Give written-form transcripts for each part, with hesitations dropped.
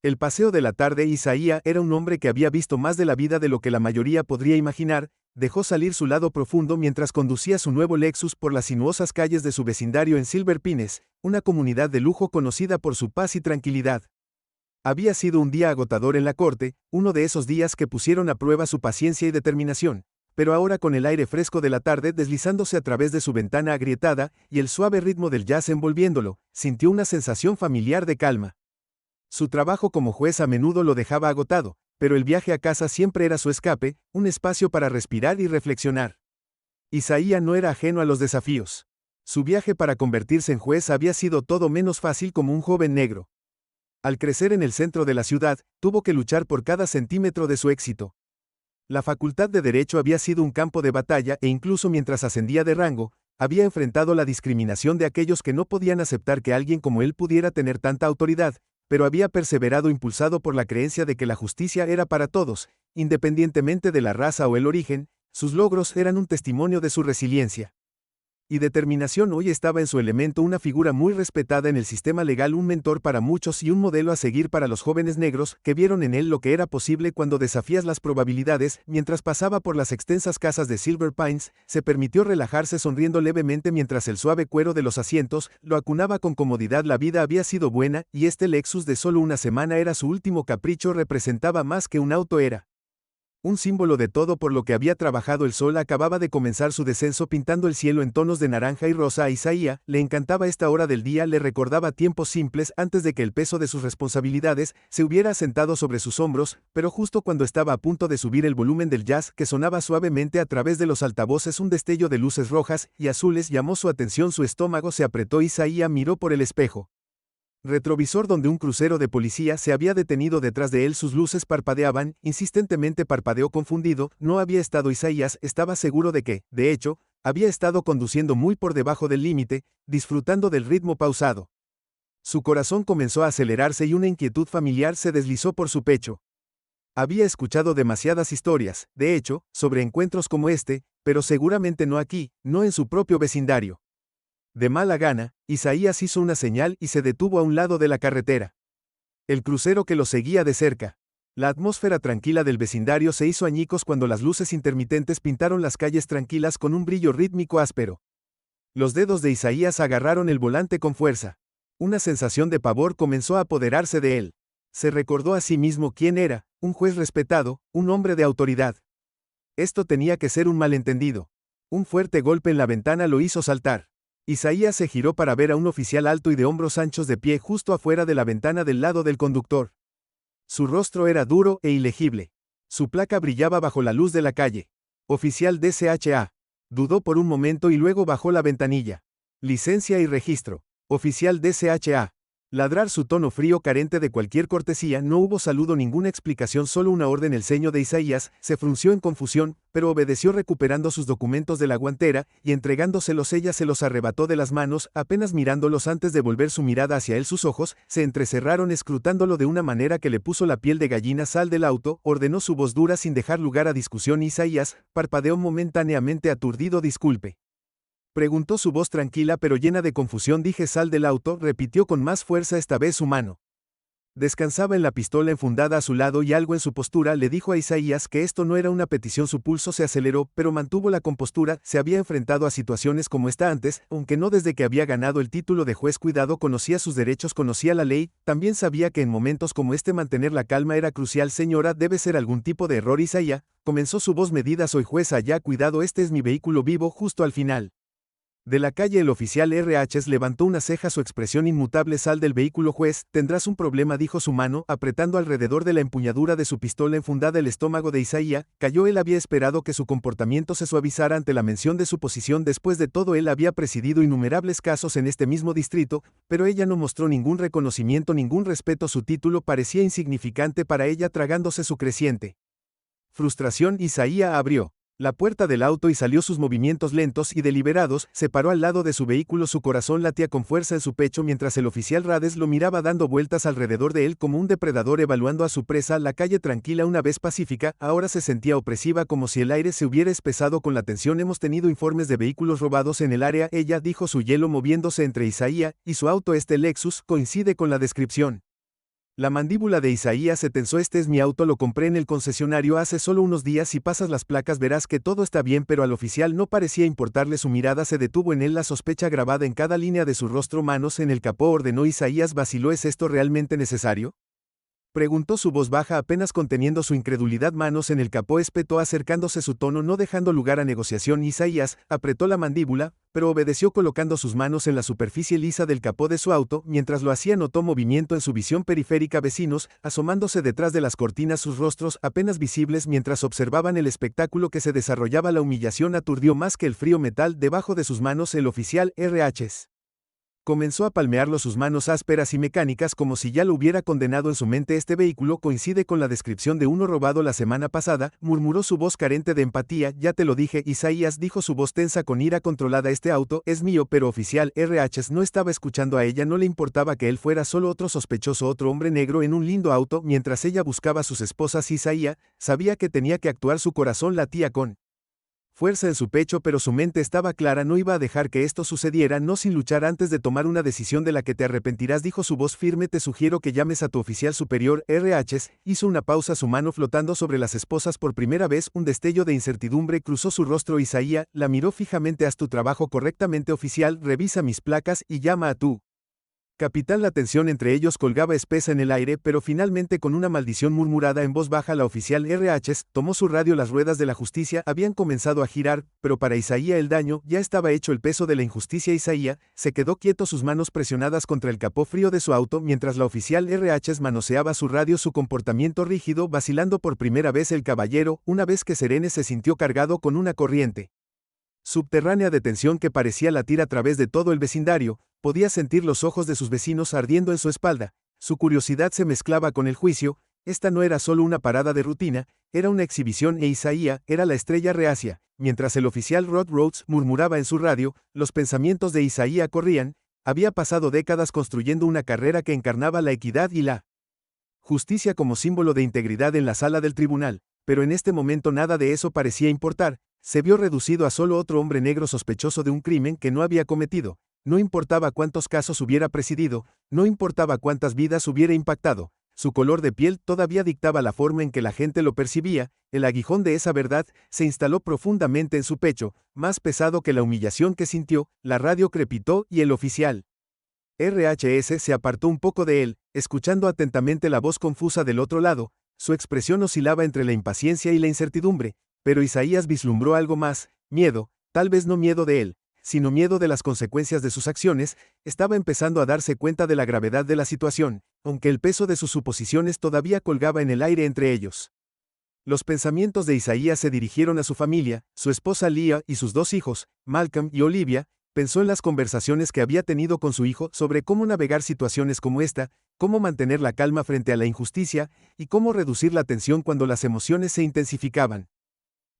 El paseo de la tarde. Isaías era un hombre que había visto más de la vida de lo que la mayoría podría imaginar. Dejó salir su lado profundo mientras conducía su nuevo Lexus por las sinuosas calles de su vecindario en Silver Pines, una comunidad de lujo conocida por su paz y tranquilidad. Había sido un día agotador en la corte, uno de esos días que pusieron a prueba su paciencia y determinación, pero ahora con el aire fresco de la tarde deslizándose a través de su ventana agrietada y el suave ritmo del jazz envolviéndolo, sintió una sensación familiar de calma. Su trabajo como juez a menudo lo dejaba agotado, pero el viaje a casa siempre era su escape, un espacio para respirar y reflexionar. Isaías no era ajeno a los desafíos. Su viaje para convertirse en juez había sido todo menos fácil como un joven negro. Al crecer en el centro de la ciudad, tuvo que luchar por cada centímetro de su éxito. La facultad de Derecho había sido un campo de batalla e incluso mientras ascendía de rango, había enfrentado la discriminación de aquellos que no podían aceptar que alguien como él pudiera tener tanta autoridad, pero había perseverado impulsado por la creencia de que la justicia era para todos, independientemente de la raza o el origen. Sus logros eran un testimonio de su resiliencia y determinación. Hoy estaba en su elemento, una figura muy respetada en el sistema legal, un mentor para muchos y un modelo a seguir para los jóvenes negros que vieron en él lo que era posible cuando desafías las probabilidades. Mientras pasaba por las extensas casas de Silver Pines, se permitió relajarse sonriendo levemente mientras el suave cuero de los asientos lo acunaba con comodidad. La vida había sido buena, y este Lexus de solo una semana era su último capricho. Representaba más que un auto, era un símbolo de todo por lo que había trabajado. El sol acababa de comenzar su descenso pintando el cielo en tonos de naranja y rosa. A Isaías le encantaba esta hora del día, le recordaba tiempos simples antes de que el peso de sus responsabilidades se hubiera asentado sobre sus hombros, pero justo cuando estaba a punto de subir el volumen del jazz que sonaba suavemente a través de los altavoces, un destello de luces rojas y azules llamó su atención. Su estómago se apretó. Isaías miró por el espejo retrovisor donde un crucero de policía se había detenido detrás de él. Sus luces parpadeaban, insistentemente. Parpadeó confundido. No había estado. Isaías estaba seguro de que, de hecho, había estado conduciendo muy por debajo del límite, disfrutando del ritmo pausado. Su corazón comenzó a acelerarse y una inquietud familiar se deslizó por su pecho. Había escuchado demasiadas historias, de hecho, sobre encuentros como este, pero seguramente no aquí, no en su propio vecindario. De mala gana, Isaías hizo una señal y se detuvo a un lado de la carretera. El crucero que lo seguía de cerca. La atmósfera tranquila del vecindario se hizo añicos cuando las luces intermitentes pintaron las calles tranquilas con un brillo rítmico áspero. Los dedos de Isaías agarraron el volante con fuerza. Una sensación de pavor comenzó a apoderarse de él. Se recordó a sí mismo quién era, un juez respetado, un hombre de autoridad. Esto tenía que ser un malentendido. Un fuerte golpe en la ventana lo hizo saltar. Isaías se giró para ver a un oficial alto y de hombros anchos de pie justo afuera de la ventana del lado del conductor. Su rostro era duro e ilegible. Su placa brillaba bajo la luz de la calle. Oficial DCHA. Dudó por un momento y luego bajó la ventanilla. Licencia y registro. Oficial DCHA. Ladrar su tono frío carente de cualquier cortesía. No hubo saludo, ninguna explicación, solo una orden. El ceño de Isaías se frunció en confusión, pero obedeció recuperando sus documentos de la guantera y entregándoselos. Ella se los arrebató de las manos, apenas mirándolos antes de volver su mirada hacia él. Sus ojos se entrecerraron escrutándolo de una manera que le puso la piel de gallina. Sal del auto, ordenó su voz dura sin dejar lugar a discusión. Isaías parpadeó momentáneamente aturdido. Disculpe. Preguntó su voz tranquila pero llena de confusión. Dije sal del auto, repitió con más fuerza, esta vez su mano descansaba en la pistola enfundada a su lado y algo en su postura le dijo a Isaías que esto no era una petición. Su pulso se aceleró, pero mantuvo la compostura. Se había enfrentado a situaciones como esta antes, aunque no desde que había ganado el título de juez. Cuidado, conocía sus derechos, conocía la ley, también sabía que en momentos como este mantener la calma era crucial. Señora, debe ser algún tipo de error. Isaías, comenzó su voz medida, soy juez allá. Cuidado, este es mi vehículo. Vivo justo al final de la calle. El oficial RH levantó una ceja, su expresión inmutable. Sal del vehículo. Juez, tendrás un problema, dijo su mano, apretando alrededor de la empuñadura de su pistola enfundada. El estómago de Isaías cayó. Él había esperado que su comportamiento se suavizara ante la mención de su posición. Después de todo, él había presidido innumerables casos en este mismo distrito, pero ella no mostró ningún reconocimiento, ningún respeto. Su título parecía insignificante para ella. Tragándose su creciente frustración, Isaías abrió la puerta del auto y salió. Sus movimientos lentos y deliberados. Se paró al lado de su vehículo. Su corazón latía con fuerza en su pecho mientras el oficial Rades lo miraba dando vueltas alrededor de él como un depredador evaluando a su presa. La calle, tranquila una vez pacífica, ahora se sentía opresiva, como si el aire se hubiera espesado con la tensión. Hemos tenido informes de vehículos robados en el área, ella dijo, su hielo moviéndose entre Isaías y su auto. Este Lexus coincide con la descripción. La mandíbula de Isaías se tensó. Este es mi auto, lo compré en el concesionario hace solo unos días. Si pasas las placas verás que todo está bien, pero al oficial no parecía importarle. Su mirada se detuvo en él, la sospecha grabada en cada línea de su rostro. Manos en el capó, ordenó Isaías. Vaciló. ¿Es esto realmente necesario?, preguntó su voz baja, apenas conteniendo su incredulidad. Manos en el capó, espetó, acercándose su tono, no dejando lugar a negociación. Isaías apretó la mandíbula, pero obedeció colocando sus manos en la superficie lisa del capó de su auto. Mientras lo hacía notó movimiento en su visión periférica. Vecinos, asomándose detrás de las cortinas, sus rostros apenas visibles mientras observaban el espectáculo que se desarrollaba. La humillación aturdió más que el frío metal debajo de sus manos. El oficial RHs comenzó a palmearlo, sus manos ásperas y mecánicas, como si ya lo hubiera condenado en su mente. Este vehículo coincide con la descripción de uno robado la semana pasada, murmuró su voz carente de empatía. Ya te lo dije, Isaías, dijo su voz tensa con ira controlada. Este auto es mío. Pero oficial RHs no estaba escuchando a ella. No le importaba que él fuera solo otro sospechoso, otro hombre negro en un lindo auto. Mientras ella buscaba a sus esposas, Isaías sabía que tenía que actuar. Su corazón latía con fuerza en su pecho, pero su mente estaba clara. No iba a dejar que esto sucediera, no sin luchar antes de tomar una decisión de la que te arrepentirás, dijo su voz firme. Te sugiero que llames a tu oficial superior. RHs hizo una pausa, su mano flotando sobre las esposas por primera vez. Un destello de incertidumbre cruzó su rostro. Isaías la miró fijamente. Haz tu trabajo correctamente, oficial, revisa mis placas y llama a tu capitán. La tensión entre ellos colgaba espesa en el aire, pero finalmente, con una maldición murmurada en voz baja, la oficial RHs tomó su radio. Las ruedas de la justicia habían comenzado a girar, pero para Isaías el daño ya estaba hecho. El peso de la injusticia. Isaías se quedó quieto, sus manos presionadas contra el capó frío de su auto, mientras la oficial RHs manoseaba su radio, su comportamiento rígido, vacilando por primera vez. El caballero, una vez que Serene, se sintió cargado con una corriente subterránea de tensión que parecía latir a través de todo el vecindario. Podía sentir los ojos de sus vecinos ardiendo en su espalda. Su curiosidad se mezclaba con el juicio. Esta no era solo una parada de rutina, era una exhibición, e Isaías era la estrella reacia. Mientras el oficial Rod Rhodes murmuraba en su radio, los pensamientos de Isaías corrían. Había pasado décadas construyendo una carrera que encarnaba la equidad y la justicia como símbolo de integridad en la sala del tribunal, pero en este momento nada de eso parecía importar. Se vio reducido a solo otro hombre negro sospechoso de un crimen que no había cometido. No importaba cuántos casos hubiera presidido, no importaba cuántas vidas hubiera impactado. Su color de piel todavía dictaba la forma en que la gente lo percibía. El aguijón de esa verdad se instaló profundamente en su pecho, más pesado que la humillación que sintió. La radio crepitó y el oficial RHs se apartó un poco de él, escuchando atentamente la voz confusa del otro lado. Su expresión oscilaba entre la impaciencia y la incertidumbre, pero Isaías vislumbró algo más: miedo, tal vez no miedo de él, sino miedo de las consecuencias de sus acciones. Estaba empezando a darse cuenta de la gravedad de la situación, aunque el peso de sus suposiciones todavía colgaba en el aire entre ellos. Los pensamientos de Isaías se dirigieron a su familia, su esposa Leah y sus dos hijos, Malcolm y Olivia. Pensó en las conversaciones que había tenido con su hijo sobre cómo navegar situaciones como esta, cómo mantener la calma frente a la injusticia, y cómo reducir la tensión cuando las emociones se intensificaban.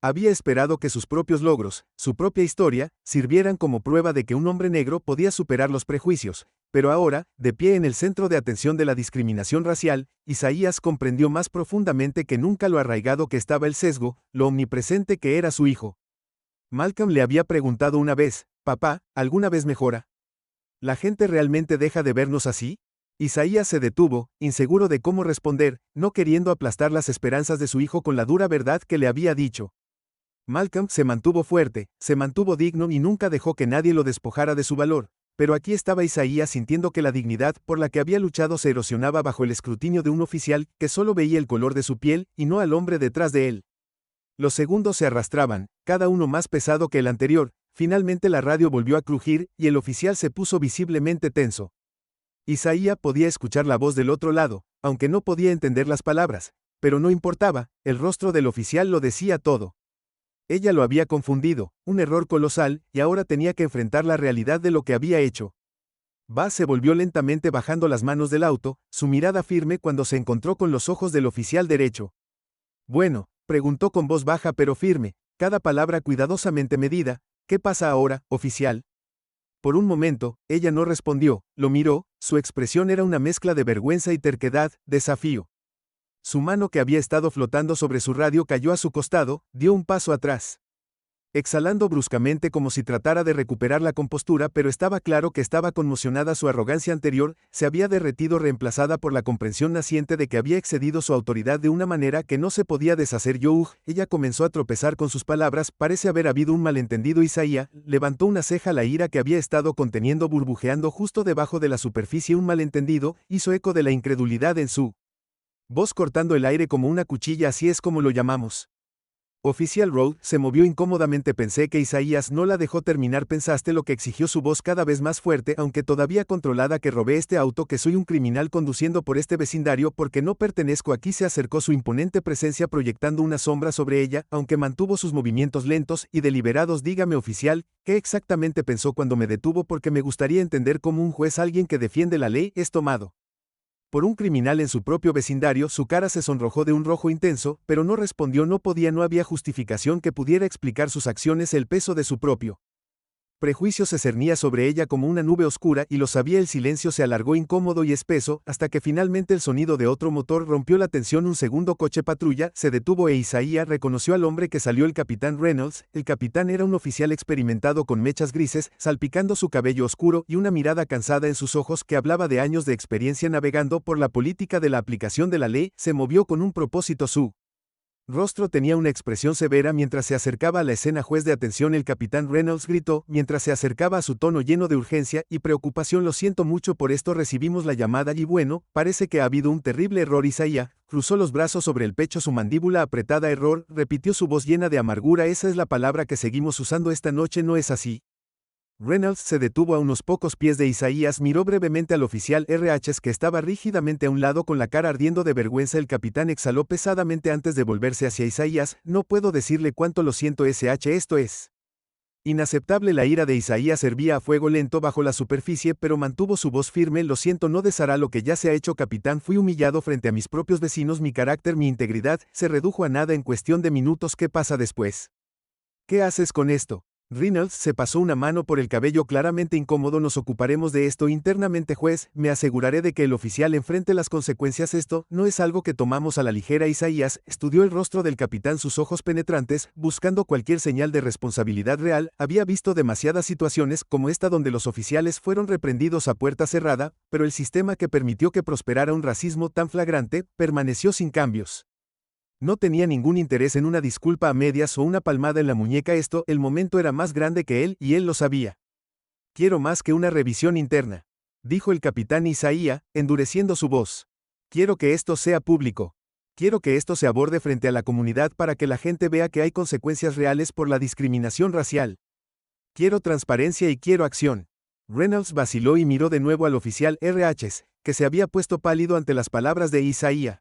Había esperado que sus propios logros, su propia historia, sirvieran como prueba de que un hombre negro podía superar los prejuicios, pero ahora, de pie en el centro de atención de la discriminación racial, Isaías comprendió más profundamente que nunca lo arraigado que estaba el sesgo, lo omnipresente que era su hijo. Malcolm le había preguntado una vez: «Papá, ¿alguna vez mejora? ¿La gente realmente deja de vernos así?». Isaías se detuvo, inseguro de cómo responder, no queriendo aplastar las esperanzas de su hijo con la dura verdad que le había dicho. Malcolm se mantuvo fuerte, se mantuvo digno y nunca dejó que nadie lo despojara de su valor. Pero aquí estaba Isaías sintiendo que la dignidad por la que había luchado se erosionaba bajo el escrutinio de un oficial que solo veía el color de su piel y no al hombre detrás de él. Los segundos se arrastraban, cada uno más pesado que el anterior. Finalmente la radio volvió a crujir y el oficial se puso visiblemente tenso. Isaías podía escuchar la voz del otro lado, aunque no podía entender las palabras, pero no importaba, el rostro del oficial lo decía todo. Ella lo había confundido, un error colosal, y ahora tenía que enfrentar la realidad de lo que había hecho. Buzz se volvió lentamente bajando las manos del auto, su mirada firme cuando se encontró con los ojos del oficial derecho. «Bueno», preguntó con voz baja pero firme, cada palabra cuidadosamente medida, «¿qué pasa ahora, oficial?». Por un momento, ella no respondió, lo miró, su expresión era una mezcla de vergüenza y terquedad, desafío. Su mano que había estado flotando sobre su radio cayó a su costado, dio un paso atrás. exhalando bruscamente como si tratara de recuperar la compostura, pero estaba claro que estaba conmocionada. Su arrogancia anterior se había derretido, reemplazada por la comprensión naciente de que había excedido su autoridad de una manera que no se podía deshacer. Ella comenzó a tropezar con sus palabras. Parece haber habido un malentendido. Isaías levantó una ceja. La ira que había estado conteniendo burbujeando justo debajo de la superficie. Un malentendido, hizo eco de la incredulidad en su voz, cortando el aire como una cuchilla. Así es como lo llamamos. Oficial Road se movió incómodamente. Pensé que Isaías no la dejó terminar. Pensaste lo que exigió su voz cada vez más fuerte, aunque todavía controlada, que robé este auto, que soy un criminal conduciendo por este vecindario porque no pertenezco aquí. Se acercó, su imponente presencia proyectando una sombra sobre ella, aunque mantuvo sus movimientos lentos y deliberados. Dígame, oficial, ¿qué exactamente pensó cuando me detuvo? Porque me gustaría entender cómo un juez, alguien que defiende la ley, es tomado por un criminal en su propio vecindario. Su cara se sonrojó de un rojo intenso, pero no respondió. No podía, no había justificación que pudiera explicar sus acciones. El peso de su propio prejuicio se cernía sobre ella como una nube oscura, y lo sabía. El silencio se alargó incómodo y espeso, hasta que finalmente el sonido de otro motor rompió la tensión. Un segundo coche patrulla se detuvo e Isaías reconoció al hombre que salió: el capitán Reynolds. El capitán era un oficial experimentado con mechas grises salpicando su cabello oscuro y una mirada cansada en sus ojos que hablaba de años de experiencia navegando por la política de la aplicación de la ley. Se movió con un propósito. Su rostro tenía una expresión severa mientras se acercaba a la escena. Juez de atención. El capitán Reynolds gritó mientras se acercaba a su tono lleno de urgencia y preocupación. Lo siento mucho por esto, recibimos la llamada y bueno, parece que ha habido un terrible error. Isaías cruzó los brazos sobre el pecho, su mandíbula apretada. Error, repitió, su voz llena de amargura. Esa es la palabra que seguimos usando esta noche, ¿no es así? Reynolds se detuvo a unos pocos pies de Isaías, miró brevemente al oficial RH que estaba rígidamente a un lado con la cara ardiendo de vergüenza. El capitán exhaló pesadamente antes de volverse hacia Isaías. No puedo decirle cuánto lo siento, SH, esto es inaceptable. La ira de Isaías hervía a fuego lento bajo la superficie, pero mantuvo su voz firme. Lo siento, no deshará lo que ya se ha hecho, capitán. Fui humillado frente a mis propios vecinos. Mi carácter, mi integridad, se redujo a nada en cuestión de minutos. ¿Qué pasa después? ¿Qué haces con esto? Reynolds se pasó una mano por el cabello, claramente incómodo. Nos ocuparemos de esto internamente, juez. Me aseguraré de que el oficial enfrente las consecuencias. Esto no es algo que tomamos a la ligera. Isaías estudió el rostro del capitán, sus ojos penetrantes, buscando cualquier señal de responsabilidad real. Había visto demasiadas situaciones como esta donde los oficiales fueron reprendidos a puerta cerrada, pero el sistema que permitió que prosperara un racismo tan flagrante permaneció sin cambios. No tenía ningún interés en una disculpa a medias o una palmada en la muñeca. El momento era más grande que él, y él lo sabía. Quiero más que una revisión interna, dijo el capitán Isaías, endureciendo su voz. Quiero que esto sea público. Quiero que esto se aborde frente a la comunidad para que la gente vea que hay consecuencias reales por la discriminación racial. Quiero transparencia y quiero acción. Reynolds vaciló y miró de nuevo al oficial RH, que se había puesto pálido ante las palabras de Isaías.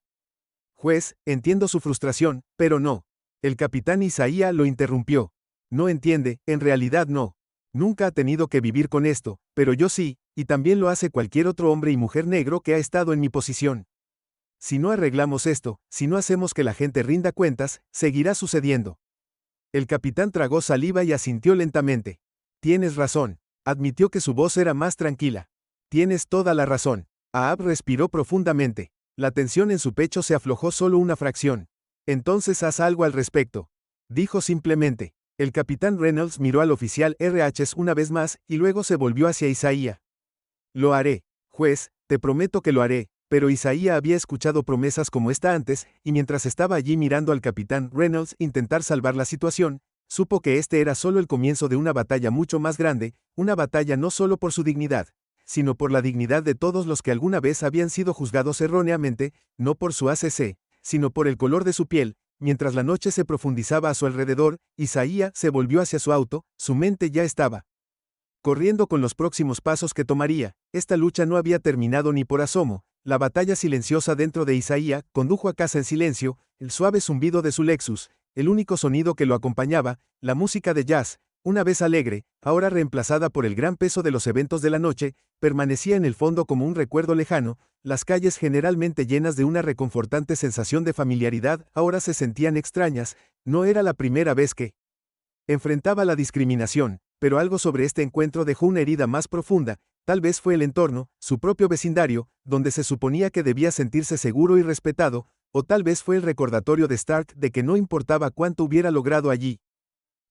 Juez, entiendo su frustración, pero no. El capitán Isaías lo interrumpió. No entiende, en realidad no. Nunca ha tenido que vivir con esto, pero yo sí, y también lo hace cualquier otro hombre y mujer negro que ha estado en mi posición. Si no arreglamos esto, si no hacemos que la gente rinda cuentas, seguirá sucediendo. El capitán tragó saliva y asintió lentamente. Tienes razón. Admitió que su voz era más tranquila. Tienes toda la razón. Ahab respiró profundamente. La tensión en su pecho se aflojó solo una fracción. Entonces haz algo al respecto. Dijo simplemente. El capitán Reynolds miró al oficial RH una vez más, y luego se volvió hacia Isaías. Lo haré, juez, te prometo que lo haré, pero Isaías había escuchado promesas como esta antes, y mientras estaba allí mirando al capitán Reynolds intentar salvar la situación, supo que este era solo el comienzo de una batalla mucho más grande, una batalla no solo por su dignidad, sino por la dignidad de todos los que alguna vez habían sido juzgados erróneamente, no por su ACC, sino por el color de su piel. Mientras la noche se profundizaba a su alrededor, Isaías se volvió hacia su auto, su mente ya estaba corriendo con los próximos pasos que tomaría. Esta lucha no había terminado ni por asomo. La batalla silenciosa dentro de Isaías condujo a casa en silencio, el suave zumbido de su Lexus, el único sonido que lo acompañaba, la música de jazz, una vez alegre, ahora reemplazada por el gran peso de los eventos de la noche, permanecía en el fondo como un recuerdo lejano. Las calles, generalmente llenas de una reconfortante sensación de familiaridad, ahora se sentían extrañas. No era la primera vez que enfrentaba la discriminación, pero algo sobre este encuentro dejó una herida más profunda. Tal vez fue el entorno, su propio vecindario, donde se suponía que debía sentirse seguro y respetado, o tal vez fue el recordatorio de Stark de que no importaba cuánto hubiera logrado allí,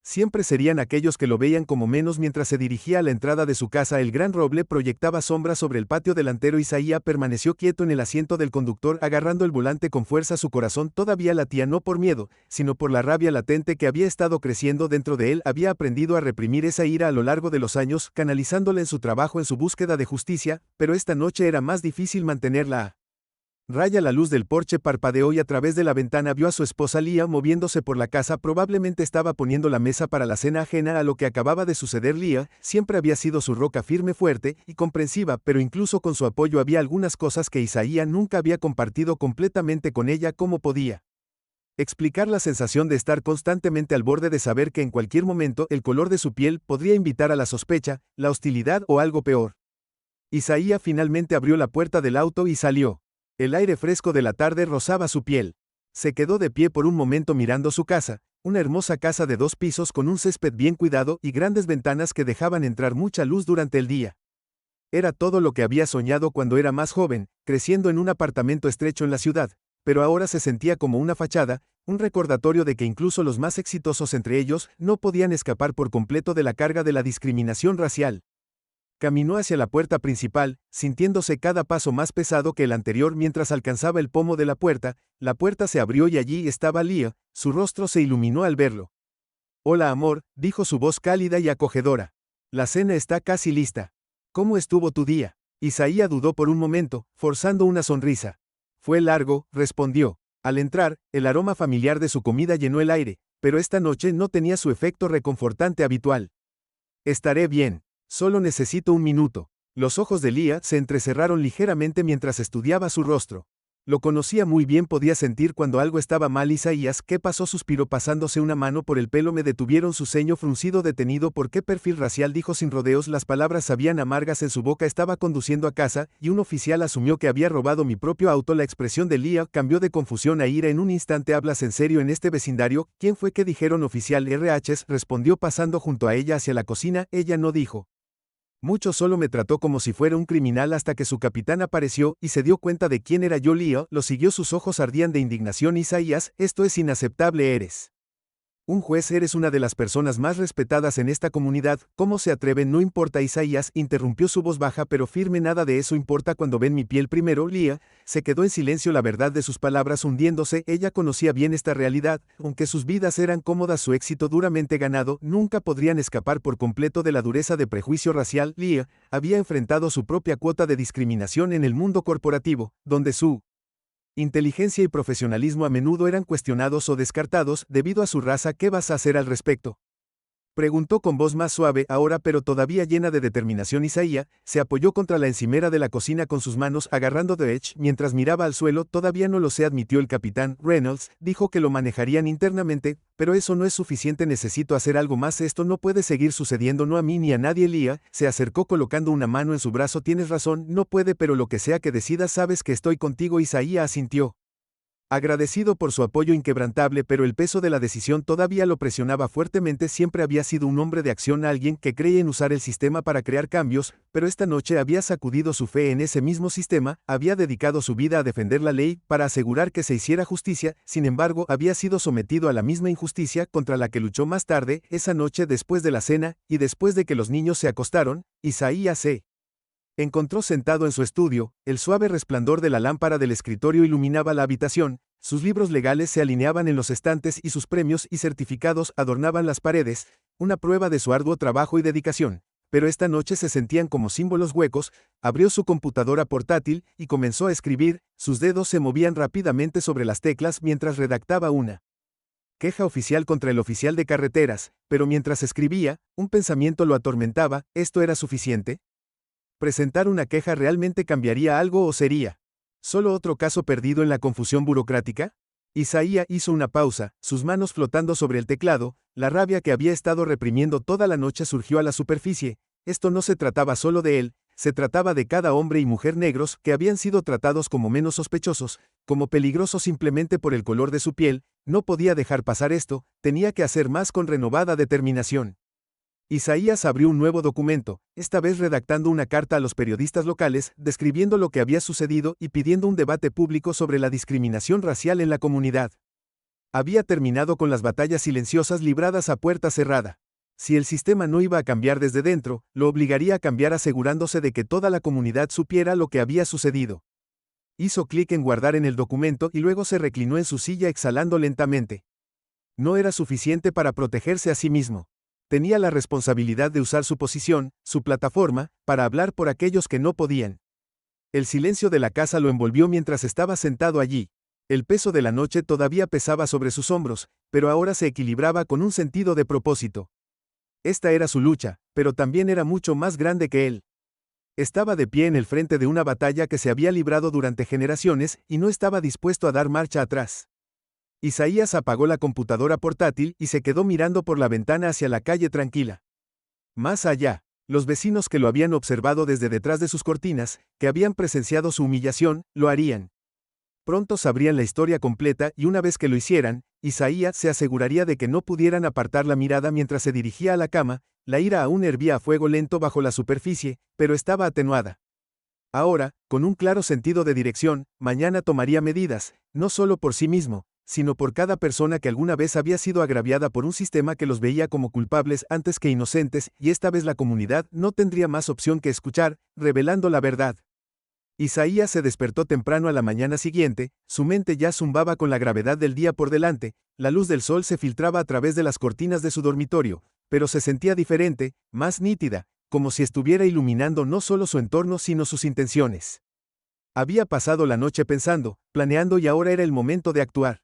Siempre serían aquellos que lo veían como menos mientras se dirigía a la entrada de su casa. El gran roble proyectaba sombras sobre el patio delantero. Isaías permaneció quieto en el asiento del conductor, agarrando el volante con fuerza. Su corazón todavía latía no por miedo, sino por la rabia latente que había estado creciendo dentro de él. Había aprendido a reprimir esa ira a lo largo de los años, canalizándola en su trabajo, en su búsqueda de justicia, pero esta noche era más difícil mantenerla a raya. La luz del porche parpadeó y a través de la ventana vio a su esposa Leah moviéndose por la casa. Probablemente estaba poniendo la mesa para la cena, ajena a lo que acababa de suceder. Leah siempre había sido su roca firme, fuerte y comprensiva, pero incluso con su apoyo había algunas cosas que Isaías nunca había compartido completamente con ella. ¿Cómo podía explicar la sensación de estar constantemente al borde de saber que en cualquier momento el color de su piel podría invitar a la sospecha, la hostilidad o algo peor? Isaías finalmente abrió la puerta del auto y salió. El aire fresco de la tarde rozaba su piel. Se quedó de pie por un momento mirando su casa, una hermosa casa de 2 pisos con un césped bien cuidado y grandes ventanas que dejaban entrar mucha luz durante el día. Era todo lo que había soñado cuando era más joven, creciendo en un apartamento estrecho en la ciudad, pero ahora se sentía como una fachada, un recordatorio de que incluso los más exitosos entre ellos no podían escapar por completo de la carga de la discriminación racial. Caminó hacia la puerta principal, sintiéndose cada paso más pesado que el anterior. Mientras alcanzaba el pomo de la puerta se abrió y allí estaba Leah. Su rostro se iluminó al verlo. «Hola, amor», dijo su voz cálida y acogedora. «La cena está casi lista. ¿Cómo estuvo tu día?» Isaías dudó por un momento, forzando una sonrisa. «Fue largo», respondió. Al entrar, el aroma familiar de su comida llenó el aire, pero esta noche no tenía su efecto reconfortante habitual. «Estaré bien. Solo necesito un minuto». Los ojos de Leah se entrecerraron ligeramente mientras estudiaba su rostro. Lo conocía muy bien, podía sentir cuando algo estaba mal. «Isaías, ¿qué pasó?», suspiró pasándose una mano por el pelo. «Me detuvieron», su ceño fruncido detenido. «¿Por qué perfil racial?», dijo sin rodeos. Las palabras sabían amargas en su boca. «Estaba conduciendo a casa, y un oficial asumió que había robado mi propio auto». La expresión de Leah cambió de confusión a ira en un instante. «¿Hablas en serio? ¿En este vecindario? ¿Quién fue?». «¿Qué dijeron?». «Oficial RH», respondió pasando junto a ella hacia la cocina. «Ella no dijo mucho, solo me trató como si fuera un criminal», hasta que su capitán apareció y se dio cuenta de quién era yo. Leah lo siguió, sus ojos ardían de indignación. «Isaías, esto es inaceptable. Eres un juez, eres una de las personas más respetadas en esta comunidad. ¿Cómo se atreve?». «No importa». Isaías interrumpió, su voz baja pero firme. «Nada de eso importa cuando ven mi piel primero». Leah se quedó en silencio, la verdad de sus palabras hundiéndose. Ella conocía bien esta realidad, aunque sus vidas eran cómodas, su éxito duramente ganado, nunca podrían escapar por completo de la dureza de prejuicio racial. Leah había enfrentado su propia cuota de discriminación en el mundo corporativo, donde su inteligencia y profesionalismo a menudo eran cuestionados o descartados debido a su raza. «¿Qué vas a hacer al respecto?», preguntó con voz más suave ahora, pero todavía llena de determinación. Isaías se apoyó contra la encimera de la cocina con sus manos agarrando de Edge mientras miraba al suelo. «Todavía no lo sé», admitió. «El capitán Reynolds dijo que lo manejarían internamente, pero eso no es suficiente. Necesito hacer algo más. Esto no puede seguir sucediendo, no a mí ni a nadie». Leah se acercó colocando una mano en su brazo. «Tienes razón, no puede, pero lo que sea que decidas, sabes que estoy contigo». Isaías asintió, agradecido por su apoyo inquebrantable, pero el peso de la decisión todavía lo presionaba fuertemente. Siempre había sido un hombre de acción, alguien que creía en usar el sistema para crear cambios, pero esta noche había sacudido su fe en ese mismo sistema, había dedicado su vida a defender la ley, para asegurar que se hiciera justicia. Sin embargo, había sido sometido a la misma injusticia contra la que luchó más tarde, esa noche después de la cena, y después de que los niños se acostaron. Isaías se encontró sentado en su estudio, el suave resplandor de la lámpara del escritorio iluminaba la habitación, sus libros legales se alineaban en los estantes y sus premios y certificados adornaban las paredes, una prueba de su arduo trabajo y dedicación. Pero esta noche se sentían como símbolos huecos. Abrió su computadora portátil y comenzó a escribir, sus dedos se movían rápidamente sobre las teclas mientras redactaba una queja oficial contra el oficial de carreteras, pero mientras escribía, un pensamiento lo atormentaba. ¿Esto era suficiente? ¿Presentar una queja realmente cambiaría algo o sería solo otro caso perdido en la confusión burocrática? Isaías hizo una pausa, sus manos flotando sobre el teclado. La rabia que había estado reprimiendo toda la noche surgió a la superficie. Esto no se trataba solo de él, se trataba de cada hombre y mujer negros que habían sido tratados como menos sospechosos, como peligrosos simplemente por el color de su piel. No podía dejar pasar esto, tenía que hacer más con renovada determinación. Isaías abrió un nuevo documento, esta vez redactando una carta a los periodistas locales, describiendo lo que había sucedido y pidiendo un debate público sobre la discriminación racial en la comunidad. Había terminado con las batallas silenciosas libradas a puerta cerrada. Si el sistema no iba a cambiar desde dentro, lo obligaría a cambiar asegurándose de que toda la comunidad supiera lo que había sucedido. Hizo clic en guardar en el documento y luego se reclinó en su silla exhalando lentamente. No era suficiente para protegerse a sí mismo. Tenía la responsabilidad de usar su posición, su plataforma, para hablar por aquellos que no podían. El silencio de la casa lo envolvió mientras estaba sentado allí. El peso de la noche todavía pesaba sobre sus hombros, pero ahora se equilibraba con un sentido de propósito. Esta era su lucha, pero también era mucho más grande que él. Estaba de pie en el frente de una batalla que se había librado durante generaciones y no estaba dispuesto a dar marcha atrás. Isaías apagó la computadora portátil y se quedó mirando por la ventana hacia la calle tranquila. Más allá, los vecinos que lo habían observado desde detrás de sus cortinas, que habían presenciado su humillación, lo harían. Pronto sabrían la historia completa y una vez que lo hicieran, Isaías se aseguraría de que no pudieran apartar la mirada mientras se dirigía a la cama. La ira aún hervía a fuego lento bajo la superficie, pero estaba atenuada. Ahora, con un claro sentido de dirección, mañana tomaría medidas, no solo por sí mismo, sino por cada persona que alguna vez había sido agraviada por un sistema que los veía como culpables antes que inocentes, y esta vez la comunidad no tendría más opción que escuchar, revelando la verdad. Isaías se despertó temprano a la mañana siguiente, su mente ya zumbaba con la gravedad del día por delante, la luz del sol se filtraba a través de las cortinas de su dormitorio, pero se sentía diferente, más nítida, como si estuviera iluminando no solo su entorno sino sus intenciones. Había pasado la noche pensando, planeando y ahora era el momento de actuar.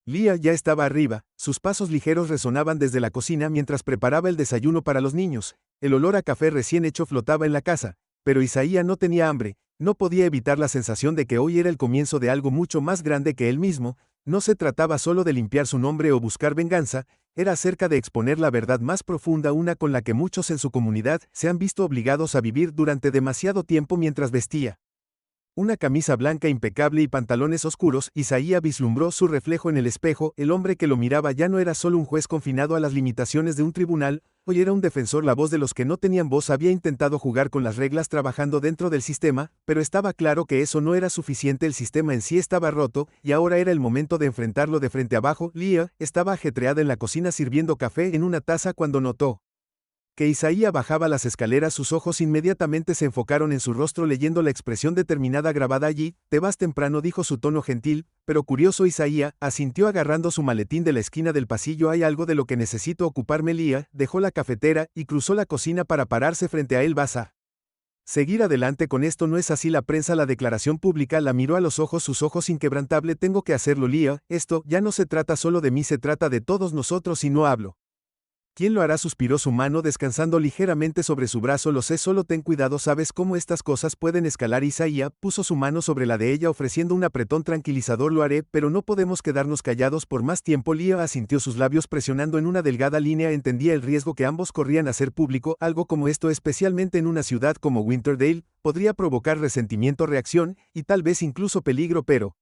Leah ya estaba arriba, sus pasos ligeros resonaban desde la cocina mientras preparaba el desayuno para los niños, el olor a café recién hecho flotaba en la casa, pero Isaías no tenía hambre, no podía evitar la sensación de que hoy era el comienzo de algo mucho más grande que él mismo. No se trataba solo de limpiar su nombre o buscar venganza, era acerca de exponer la verdad más profunda, una con la que muchos en su comunidad se han visto obligados a vivir durante demasiado tiempo mientras vestía una camisa blanca impecable y pantalones oscuros. Isaías vislumbró su reflejo en el espejo. El hombre que lo miraba ya no era solo un juez confinado a las limitaciones de un tribunal, hoy era un defensor, la voz de los que no tenían voz. Había intentado jugar con las reglas trabajando dentro del sistema, pero estaba claro que eso no era suficiente. El sistema en sí estaba roto, y ahora era el momento de enfrentarlo de frente abajo. Leah estaba ajetreada en la cocina sirviendo café en una taza cuando notó que Isaías bajaba las escaleras. Sus ojos inmediatamente se enfocaron en su rostro leyendo la expresión determinada grabada allí. «Te vas temprano», dijo su tono gentil, pero curioso. Isaías asintió agarrando su maletín de la esquina del pasillo. «Hay algo de lo que necesito ocuparme». Leah dejó la cafetera y cruzó la cocina para pararse frente a él. «¿Vas a seguir adelante con esto? ¿No es así la prensa?» La declaración pública la miró a los ojos, sus ojos inquebrantable. «Tengo que hacerlo, Leah. Esto ya no se trata solo de mí, se trata de todos nosotros y no hablo». «¿Quién lo hará?», suspiró, su mano descansando ligeramente sobre su brazo. «Lo sé, solo ten cuidado, sabes cómo estas cosas pueden escalar». Isaías puso su mano sobre la de ella ofreciendo un apretón tranquilizador. «Lo haré, pero no podemos quedarnos callados por más tiempo». Leah asintió, sus labios presionando en una delgada línea. Entendía el riesgo que ambos corrían a hacer público algo como esto, especialmente en una ciudad como Winterdale, podría provocar resentimiento, reacción, y tal vez incluso peligro, pero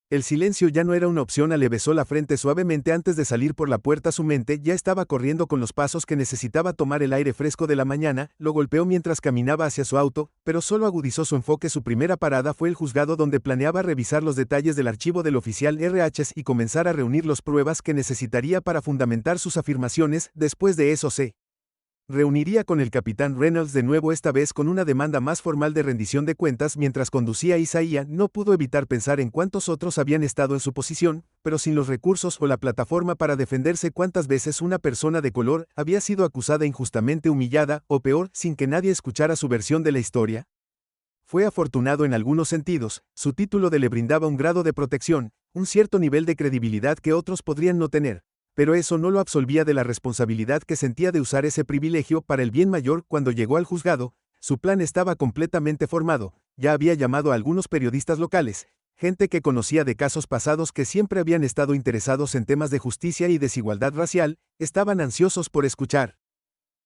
el silencio ya no era una opción. Le besó la frente suavemente antes de salir por la puerta. Su mente ya estaba corriendo con los pasos que necesitaba tomar el aire fresco de la mañana. Lo golpeó mientras caminaba hacia su auto, pero solo agudizó su enfoque. Su primera parada fue el juzgado, donde planeaba revisar los detalles del archivo del oficial RHs y comenzar a reunir las pruebas que necesitaría para fundamentar sus afirmaciones. Después de eso se reuniría con el capitán Reynolds de nuevo, esta vez con una demanda más formal de rendición de cuentas. Mientras conducía, Isaías no pudo evitar pensar en cuántos otros habían estado en su posición, pero sin los recursos o la plataforma para defenderse. Cuántas veces una persona de color había sido acusada injustamente, humillada, o peor, sin que nadie escuchara su versión de la historia. Fue afortunado en algunos sentidos, su título le brindaba un grado de protección, un cierto nivel de credibilidad que otros podrían no tener, pero eso no lo absolvía de la responsabilidad que sentía de usar ese privilegio para el bien mayor. Cuando llegó al juzgado, su plan estaba completamente formado. Ya había llamado a algunos periodistas locales, gente que conocía de casos pasados que siempre habían estado interesados en temas de justicia y desigualdad racial. Estaban ansiosos por escuchar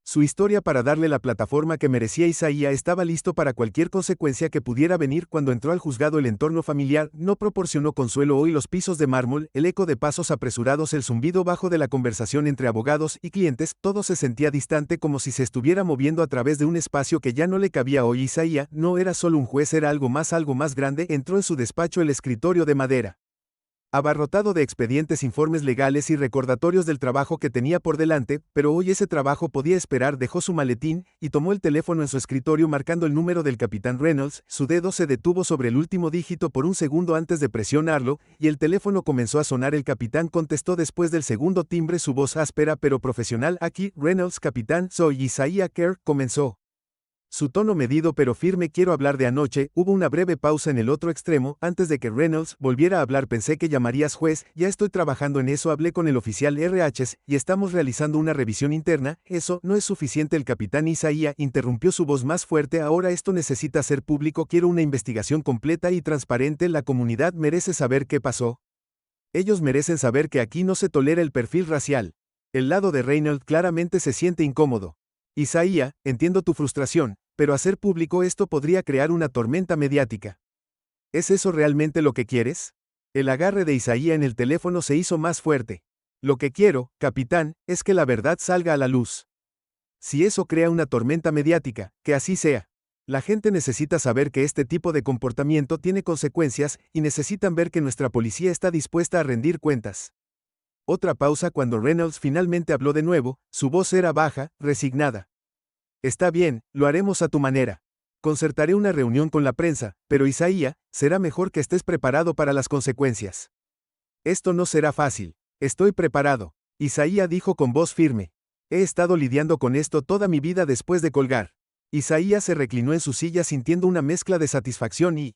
su historia para darle la plataforma que merecía. Isaías estaba listo para cualquier consecuencia que pudiera venir. Cuando entró al juzgado, el entorno familiar no proporcionó consuelo. Hoy los pisos de mármol, el eco de pasos apresurados, el zumbido bajo de la conversación entre abogados y clientes, todo se sentía distante, como si se estuviera moviendo a través de un espacio que ya no le cabía. Hoy Isaías no era solo un juez, era algo más grande. Entró en su despacho, el escritorio de madera abarrotado de expedientes, informes legales y recordatorios del trabajo que tenía por delante, pero hoy ese trabajo podía esperar. Dejó su maletín y tomó el teléfono en su escritorio marcando el número del capitán Reynolds. Su dedo se detuvo sobre el último dígito por un segundo antes de presionarlo, y el teléfono comenzó a sonar. El capitán contestó después del segundo timbre, su voz áspera pero profesional. Aquí, Reynolds, capitán, soy Isaiah Kerr, comenzó. Su tono medido pero firme. Quiero hablar de anoche. Hubo una breve pausa en el otro extremo, antes de que Reynolds volviera a hablar. Pensé que llamarías, juez, ya estoy trabajando en eso. Hablé con el oficial RH y estamos realizando una revisión interna. Eso no es suficiente. El capitán Isaiah interrumpió, su voz más fuerte. Ahora esto necesita ser público. Quiero una investigación completa y transparente. La comunidad merece saber qué pasó. Ellos merecen saber que aquí no se tolera el perfil racial. El lado de Reynolds claramente se siente incómodo. Isaiah, entiendo tu frustración, pero hacer público esto podría crear una tormenta mediática. ¿Es eso realmente lo que quieres? El agarre de Isaiah en el teléfono se hizo más fuerte. Lo que quiero, capitán, es que la verdad salga a la luz. Si eso crea una tormenta mediática, que así sea. La gente necesita saber que este tipo de comportamiento tiene consecuencias y necesitan ver que nuestra policía está dispuesta a rendir cuentas. Otra pausa. Cuando Reynolds finalmente habló de nuevo, su voz era baja, resignada. Está bien, lo haremos a tu manera. Concertaré una reunión con la prensa, pero Isaiah, será mejor que estés preparado para las consecuencias. Esto no será fácil. Estoy preparado, Isaiah dijo con voz firme. He estado lidiando con esto toda mi vida después de colgar. Isaiah se reclinó en su silla sintiendo una mezcla de satisfacción y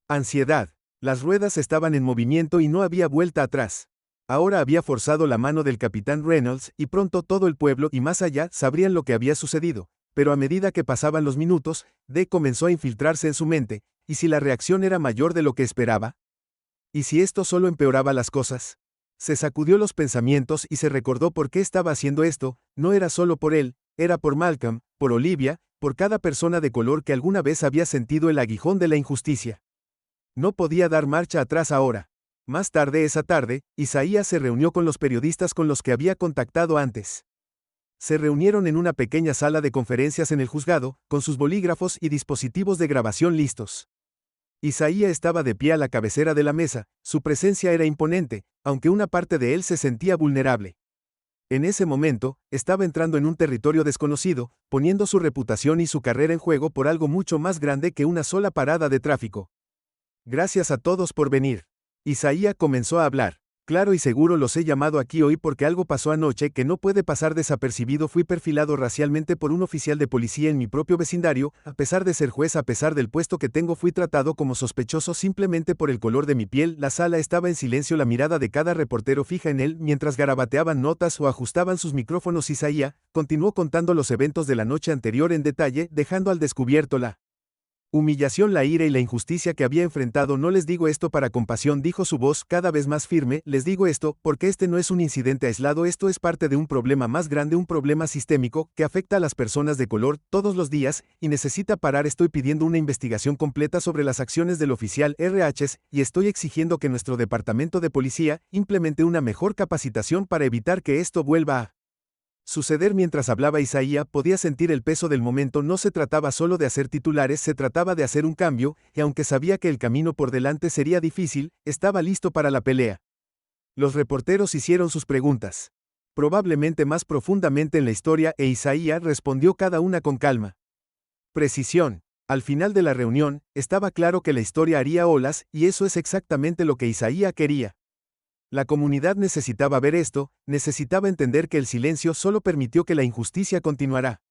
ansiedad. Las ruedas estaban en movimiento y no había vuelta atrás. Ahora había forzado la mano del capitán Reynolds y pronto todo el pueblo y más allá sabrían lo que había sucedido, pero a medida que pasaban los minutos, D comenzó a infiltrarse en su mente. ¿Y si la reacción era mayor de lo que esperaba? ¿Y si esto solo empeoraba las cosas? Se sacudió los pensamientos y se recordó por qué estaba haciendo esto. No era solo por él, era por Malcolm, por Olivia, por cada persona de color que alguna vez había sentido el aguijón de la injusticia. No podía dar marcha atrás ahora. Más tarde esa tarde, Isaiah se reunió con los periodistas con los que había contactado antes. Se reunieron en una pequeña sala de conferencias en el juzgado, con sus bolígrafos y dispositivos de grabación listos. Isaiah estaba de pie a la cabecera de la mesa. Su presencia era imponente, aunque una parte de él se sentía vulnerable. En ese momento, estaba entrando en un territorio desconocido, poniendo su reputación y su carrera en juego por algo mucho más grande que una sola parada de tráfico. Gracias a todos por venir. Isaiah comenzó a hablar. Claro y seguro los he llamado aquí hoy porque algo pasó anoche que no puede pasar desapercibido. Fui perfilado racialmente por un oficial de policía en mi propio vecindario. A pesar de ser juez, a pesar del puesto que tengo, fui tratado como sospechoso simplemente por el color de mi piel. La sala estaba en silencio, la mirada de cada reportero fija en él mientras garabateaban notas o ajustaban sus micrófonos. Isaiah continuó contando los eventos de la noche anterior en detalle, dejando al descubierto la humillación, la ira y la injusticia que había enfrentado. No les digo esto para compasión, dijo su voz cada vez más firme, les digo esto porque este no es un incidente aislado, esto es parte de un problema más grande, un problema sistémico que afecta a las personas de color todos los días y necesita parar. Estoy pidiendo una investigación completa sobre las acciones del oficial RH y estoy exigiendo que nuestro departamento de policía implemente una mejor capacitación para evitar que esto vuelva a suceder. Mientras hablaba, Isaiah podía sentir el peso del momento. No se trataba solo de hacer titulares, se trataba de hacer un cambio, y aunque sabía que el camino por delante sería difícil, estaba listo para la pelea. Los reporteros hicieron sus preguntas, probablemente más profundamente en la historia, e Isaiah respondió cada una con calma. Precisión. Al final de la reunión, estaba claro que la historia haría olas, y eso es exactamente lo que Isaiah quería. La comunidad necesitaba ver esto, necesitaba entender que el silencio solo permitió que la injusticia continuara.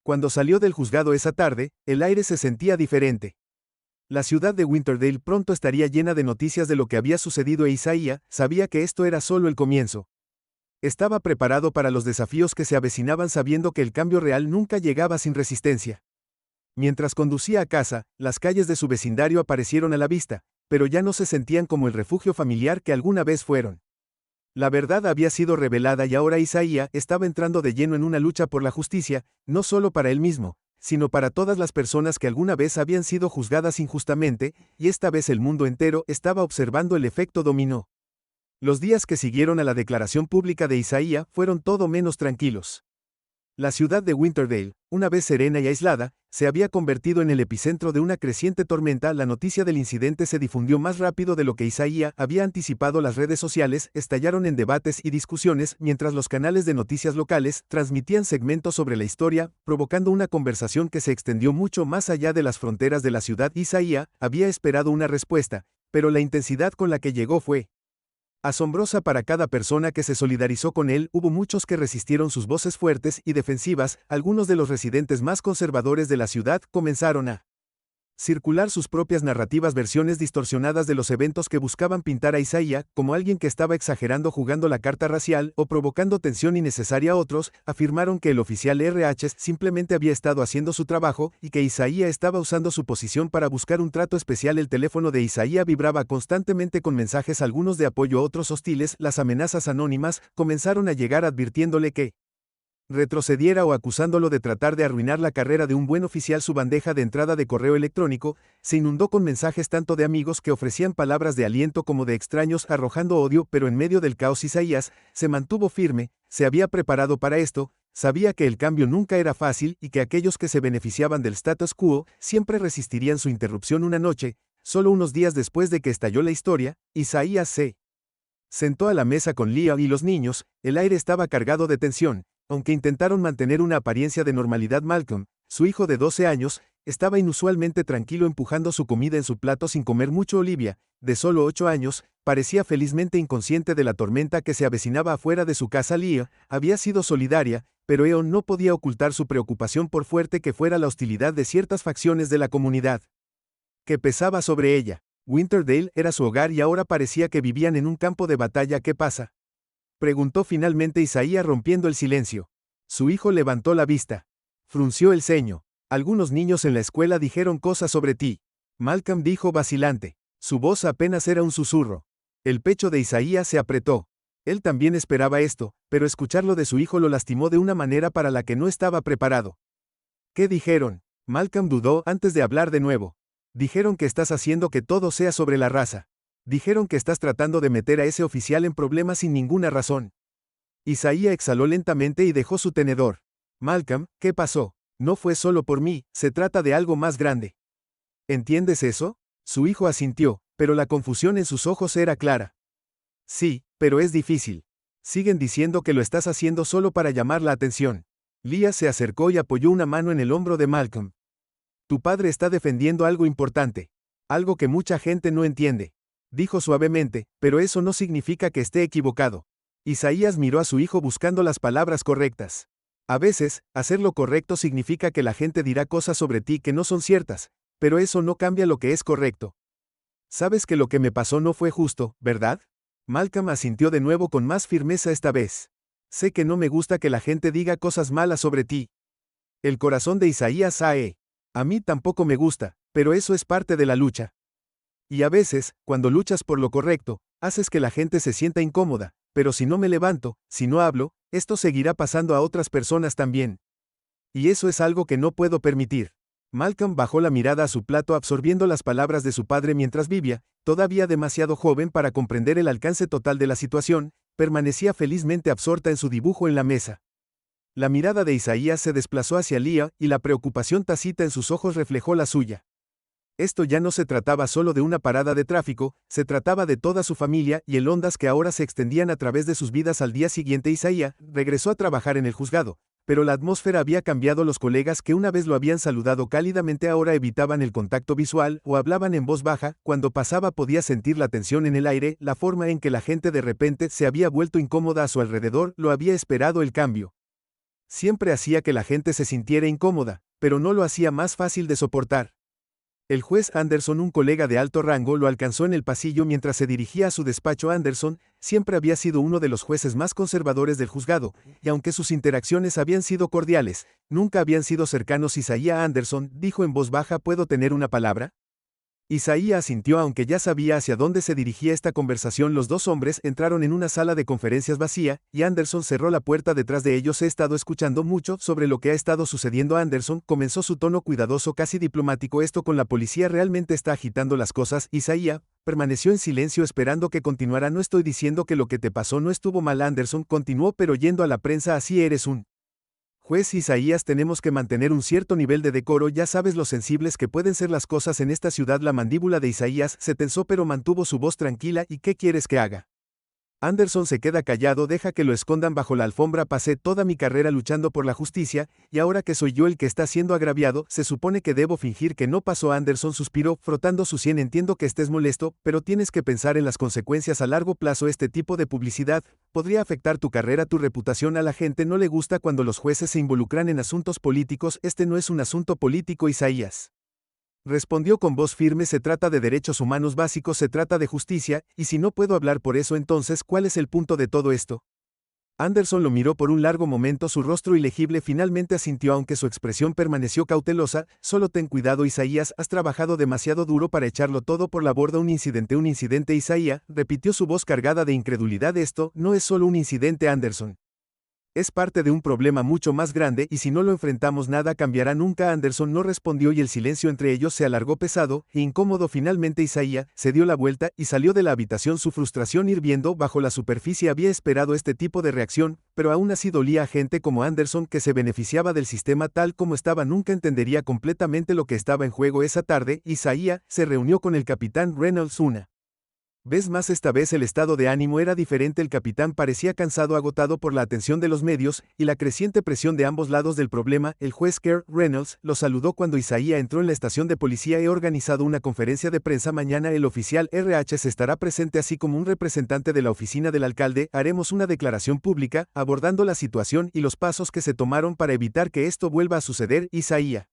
Cuando salió del juzgado esa tarde, el aire se sentía diferente. La ciudad de Winterdale pronto estaría llena de noticias de lo que había sucedido e Isaiah sabía que esto era solo el comienzo. Estaba preparado para los desafíos que se avecinaban, sabiendo que el cambio real nunca llegaba sin resistencia. Mientras conducía a casa, las calles de su vecindario aparecieron a la vista, pero ya no se sentían como el refugio familiar que alguna vez fueron. La verdad había sido revelada y ahora Isaiah estaba entrando de lleno en una lucha por la justicia, no solo para él mismo, sino para todas las personas que alguna vez habían sido juzgadas injustamente, y esta vez el mundo entero estaba observando el efecto dominó. Los días que siguieron a la declaración pública de Isaiah fueron todo menos tranquilos. La ciudad de Winterdale, una vez serena y aislada, se había convertido en el epicentro de una creciente tormenta. La noticia del incidente se difundió más rápido de lo que Isaiah había anticipado. Las redes sociales estallaron en debates y discusiones, mientras los canales de noticias locales transmitían segmentos sobre la historia, provocando una conversación que se extendió mucho más allá de las fronteras de la ciudad. Isaiah había esperado una respuesta, pero la intensidad con la que llegó fue asombrosa para cada persona que se solidarizó con él. Hubo muchos que resistieron sus voces fuertes y defensivas. Algunos de los residentes más conservadores de la ciudad comenzaron a circular sus propias narrativas, versiones distorsionadas de los eventos que buscaban pintar a Isaiah como alguien que estaba exagerando, jugando la carta racial o provocando tensión innecesaria. Otros afirmaron que el oficial RH simplemente había estado haciendo su trabajo y que Isaiah estaba usando su posición para buscar un trato especial. El teléfono de Isaiah vibraba constantemente con mensajes, algunos de apoyo, otros hostiles. Las amenazas anónimas comenzaron a llegar advirtiéndole que retrocediera o acusándolo de tratar de arruinar la carrera de un buen oficial. Su bandeja de entrada de correo electrónico se inundó con mensajes tanto de amigos que ofrecían palabras de aliento como de extraños arrojando odio, pero en medio del caos Isaías se mantuvo firme. Se había preparado para esto, sabía que el cambio nunca era fácil y que aquellos que se beneficiaban del status quo siempre resistirían su interrupción. Una noche, solo unos días después de que estalló la historia, Isaías se sentó a la mesa con Leah y los niños. El aire estaba cargado de tensión. Aunque intentaron mantener una apariencia de normalidad, Malcolm, su hijo de 12 años, estaba inusualmente tranquilo empujando su comida en su plato sin comer mucho. Olivia, de solo 8 años, parecía felizmente inconsciente de la tormenta que se avecinaba afuera de su casa. Leah había sido solidaria, pero Eon no podía ocultar su preocupación por fuerte que fuera la hostilidad de ciertas facciones de la comunidad que pesaba sobre ella. Winterdale era su hogar y ahora parecía que vivían en un campo de batalla. ¿Qué pasa?, preguntó finalmente Isaiah rompiendo el silencio. Su hijo levantó la vista. Frunció el ceño. Algunos niños en la escuela dijeron cosas sobre ti. Malcolm dijo vacilante. Su voz apenas era un susurro. El pecho de Isaiah se apretó. Él también esperaba esto, pero escucharlo de su hijo lo lastimó de una manera para la que no estaba preparado. ¿Qué dijeron? Malcolm dudó antes de hablar de nuevo. Dijeron que estás haciendo que todo sea sobre la raza. Dijeron que estás tratando de meter a ese oficial en problemas sin ninguna razón. Isaiah exhaló lentamente y dejó su tenedor. Malcolm, ¿qué pasó? No fue solo por mí, se trata de algo más grande. ¿Entiendes eso? Su hijo asintió, pero la confusión en sus ojos era clara. Sí, pero es difícil. Siguen diciendo que lo estás haciendo solo para llamar la atención. Leah se acercó y apoyó una mano en el hombro de Malcolm. Tu padre está defendiendo algo importante. Algo que mucha gente no entiende. Dijo suavemente, pero eso no significa que esté equivocado. Isaías miró a su hijo buscando las palabras correctas. A veces, hacer lo correcto significa que la gente dirá cosas sobre ti que no son ciertas, pero eso no cambia lo que es correcto. Sabes que lo que me pasó no fue justo, ¿verdad? Malcolm asintió de nuevo con más firmeza esta vez. Sé que no me gusta que la gente diga cosas malas sobre ti. El corazón de Isaías a mí tampoco me gusta, pero eso es parte de la lucha. Y a veces, cuando luchas por lo correcto, haces que la gente se sienta incómoda, pero si no me levanto, si no hablo, esto seguirá pasando a otras personas también. Y eso es algo que no puedo permitir. Malcolm bajó la mirada a su plato absorbiendo las palabras de su padre mientras Vivia, todavía demasiado joven para comprender el alcance total de la situación, permanecía felizmente absorta en su dibujo en la mesa. La mirada de Isaías se desplazó hacia Leah y la preocupación tácita en sus ojos reflejó la suya. Esto ya no se trataba solo de una parada de tráfico, se trataba de toda su familia y el ondas que ahora se extendían a través de sus vidas. Al día siguiente Isaiah regresó a trabajar en el juzgado, pero la atmósfera había cambiado. Los colegas que una vez lo habían saludado cálidamente ahora evitaban el contacto visual o hablaban en voz baja. Cuando pasaba podía sentir la tensión en el aire, la forma en que la gente de repente se había vuelto incómoda a su alrededor. Lo había esperado el cambio. Siempre hacía que la gente se sintiera incómoda, pero no lo hacía más fácil de soportar. El juez Anderson, un colega de alto rango, lo alcanzó en el pasillo mientras se dirigía a su despacho. Anderson siempre había sido uno de los jueces más conservadores del juzgado, y aunque sus interacciones habían sido cordiales, nunca habían sido cercanos. Isaiah Anderson dijo en voz baja, ¿puedo tener una palabra? Isaiah asintió aunque ya sabía hacia dónde se dirigía esta conversación. Los dos hombres entraron en una sala de conferencias vacía, y Anderson cerró la puerta detrás de ellos. He estado escuchando mucho sobre lo que ha estado sucediendo. Anderson comenzó su tono cuidadoso, casi diplomático. Esto con la policía realmente está agitando las cosas. Isaiah permaneció en silencio esperando que continuara. No estoy diciendo que lo que te pasó no estuvo mal, Anderson continuó, pero yendo a la prensa, así eres un Juez Isaías, tenemos que mantener un cierto nivel de decoro, ya sabes lo sensibles que pueden ser las cosas en esta ciudad. La mandíbula de Isaías se tensó pero mantuvo su voz tranquila. ¿Y qué quieres que haga? Anderson se queda callado, deja que lo escondan bajo la alfombra. Pasé toda mi carrera luchando por la justicia, y ahora que soy yo el que está siendo agraviado, se supone que debo fingir que no pasó. Anderson suspiró, frotando su sien. Entiendo que estés molesto, pero tienes que pensar en las consecuencias a largo plazo. Este tipo de publicidad podría afectar tu carrera, tu reputación. A la gente no le gusta cuando los jueces se involucran en asuntos políticos. Este no es un asunto político, Isaías. Respondió con voz firme. Se trata de derechos humanos básicos, se trata de justicia, y si no puedo hablar por eso, entonces, ¿cuál es el punto de todo esto? Anderson lo miró por un largo momento, su rostro ilegible. Finalmente asintió, aunque su expresión permaneció cautelosa. Solo ten cuidado, Isaías, has trabajado demasiado duro para echarlo todo por la borda. Un incidente, Isaías, repitió su voz cargada de incredulidad. Esto no es solo un incidente, Anderson. Es parte de un problema mucho más grande, y si no lo enfrentamos nada cambiará nunca. Anderson no respondió y el silencio entre ellos se alargó pesado e incómodo. Finalmente Isaías se dio la vuelta y salió de la habitación, su frustración hirviendo bajo la superficie. Había esperado este tipo de reacción, pero aún así dolía a gente como Anderson, que se beneficiaba del sistema tal como estaba. Nunca entendería completamente lo que estaba en juego. Esa tarde, Isaías se reunió con el capitán Reynolds una vez más. Esta vez el estado de ánimo era diferente. El capitán parecía cansado, agotado por la atención de los medios y la creciente presión de ambos lados del problema. El juez Kerr Reynolds lo saludó cuando Isaías entró en la estación de policía. He organizado una conferencia de prensa mañana. El oficial RH se estará presente, así como un representante de la oficina del alcalde. Haremos una declaración pública abordando la situación y los pasos que se tomaron para evitar que esto vuelva a suceder. Isaías